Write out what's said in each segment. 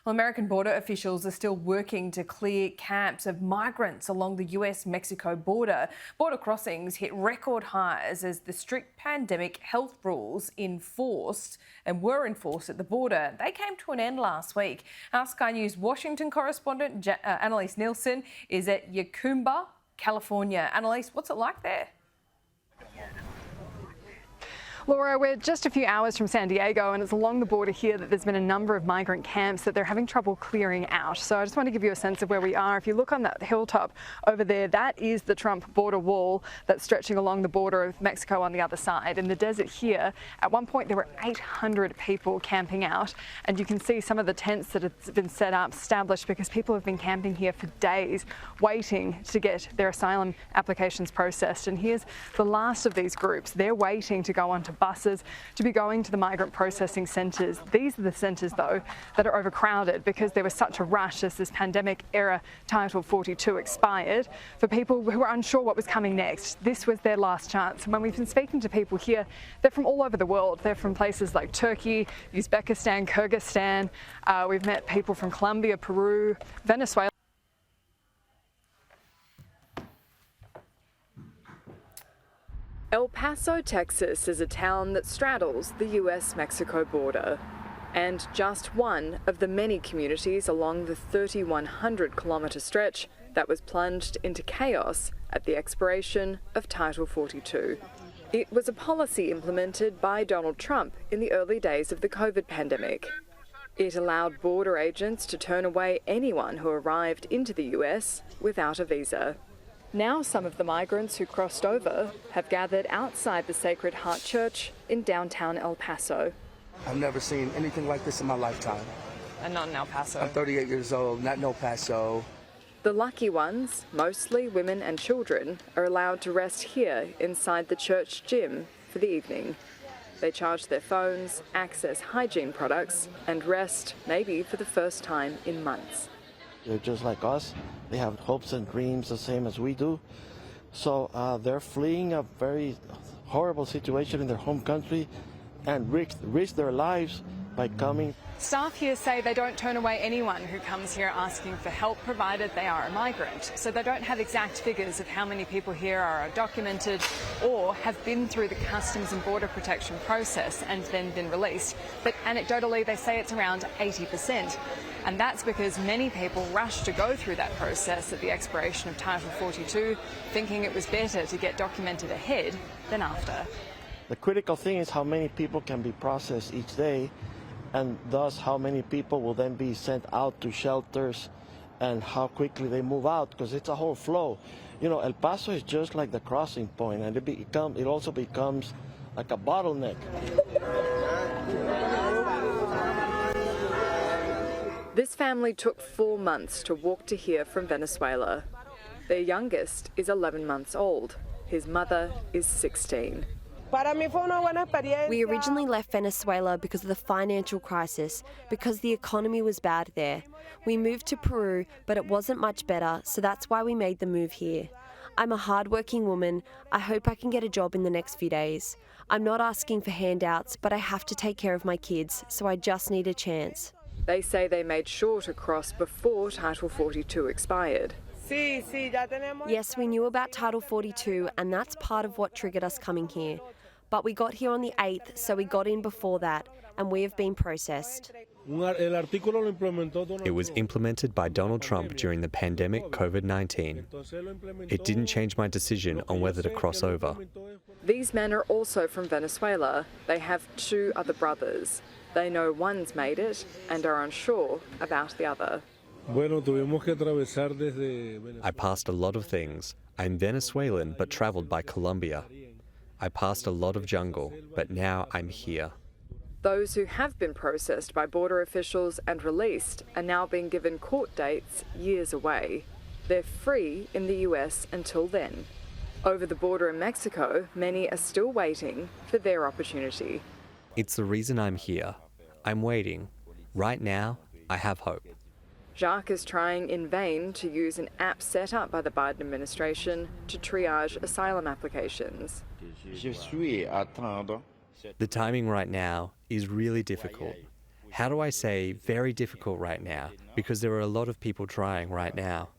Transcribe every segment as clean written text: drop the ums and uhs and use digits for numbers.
Well, American border officials are still working to clear camps of migrants along the US-Mexico border. Border crossings hit record highs as the strict pandemic health rules were enforced at the border. They came to an end last week. Our Sky News Washington correspondent Annalise Nielsen is at Yacumba, California. Annalise, what's it like there? Laura, we're just a few hours from San Diego, and it's along the border here that there's been a number of migrant camps that they're having trouble clearing out. So I just want to give you a sense of where we are. If you look on that hilltop over there, that is the Trump border wall that's stretching along the border of Mexico on the other side. In the desert here, at one point there were 800 people camping out, and you can see some of the tents that have been set up, established, because people have been camping here for days, waiting to get their asylum applications processed. And here's the last of these groups. They're waiting to go onto buses to be going to the migrant processing centres. These are the centres, though, that are overcrowded because there was such a rush as this pandemic-era Title 42 expired for people who were unsure what was coming next. This was their last chance. And when we've been speaking to people here, they're from all over the world. They're from places like Turkey, Uzbekistan, Kyrgyzstan. We've met people from Colombia, Peru, Venezuela. El Paso, Texas is a town that straddles the US-Mexico border, and just one of the many communities along the 3,100-kilometre stretch that was plunged into chaos at the expiration of Title 42. It was a policy implemented by Donald Trump in the early days of the COVID pandemic. It allowed border agents to turn away anyone who arrived into the US without a visa. Now some of the migrants who crossed over have gathered outside the Sacred Heart Church in downtown El Paso. I've never seen anything like this in my lifetime. And not in El Paso. I'm 38 years old, not in El Paso. The lucky ones, mostly women and children, are allowed to rest here inside the church gym for the evening. They charge their phones, access hygiene products, and rest maybe for the first time in months. They're just like us. They have hopes and dreams the same as we do. So they're fleeing a very horrible situation in their home country and risk their lives by coming. Staff here say they don't turn away anyone who comes here asking for help, provided they are a migrant. So they don't have exact figures of how many people here are documented or have been through the Customs and Border Protection process and then been released. But anecdotally, they say it's around 80%. And that's because many people rush to go through that process at the expiration of Title 42, thinking it was better to get documented ahead than after. The critical thing is how many people can be processed each day, and thus how many people will then be sent out to shelters and how quickly they move out, because it's a whole flow. You know, El Paso is just like the crossing point, and it also becomes like a bottleneck. This family took 4 months to walk to here from Venezuela. Their youngest is 11 months old. His mother is 16. We originally left Venezuela because of the financial crisis, because the economy was bad there. We moved to Peru, but it wasn't much better, so that's why we made the move here. I'm a hard-working woman. I hope I can get a job in the next few days. I'm not asking for handouts, but I have to take care of my kids, so I just need a chance. They say they made sure to cross before Title 42 expired. Yes, we knew about Title 42, and that's part of what triggered us coming here. But we got here on the 8th, so we got in before that, and we have been processed. It was implemented by Donald Trump during the pandemic COVID-19. It didn't change my decision on whether to cross over. These men are also from Venezuela. They have 2 other brothers. They know one's made it and are unsure about the other. I passed a lot of things. I'm Venezuelan but travelled by Colombia. I passed a lot of jungle, but now I'm here. Those who have been processed by border officials and released are now being given court dates years away. They're free in the US until then. Over the border in Mexico, many are still waiting for their opportunity. It's the reason I'm here. I'm waiting. Right now, I have hope. Jacques is trying in vain to use an app set up by the Biden administration to triage asylum applications. The timing right now is really difficult. How do I say very difficult right now? Because there are a lot of people trying right now.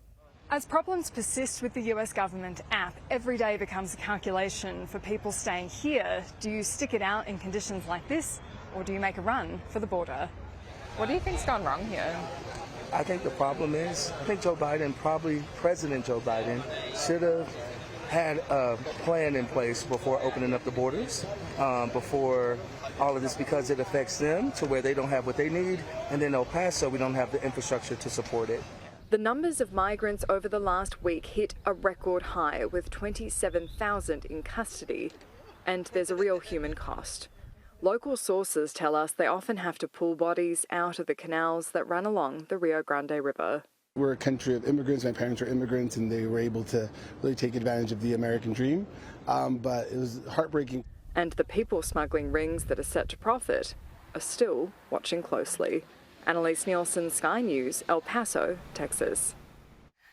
As problems persist with the US government app, every day becomes a calculation for people staying here. Do you stick it out in conditions like this, or do you make a run for the border? What do you think's gone wrong here? I think the problem is, I think Joe Biden, probably President Joe Biden, should have had a plan in place before opening up the borders, before all of this, because it affects them to where they don't have what they need, and then El Paso, we don't have the infrastructure to support it. The numbers of migrants over the last week hit a record high, with 27,000 in custody, and there's a real human cost. Local sources tell us they often have to pull bodies out of the canals that run along the Rio Grande River. We're a country of immigrants. My parents are immigrants, and they were able to really take advantage of the American dream, but it was heartbreaking. And the people smuggling rings that are set to profit are still watching closely. Annalise Nielsen, Sky News, El Paso, Texas.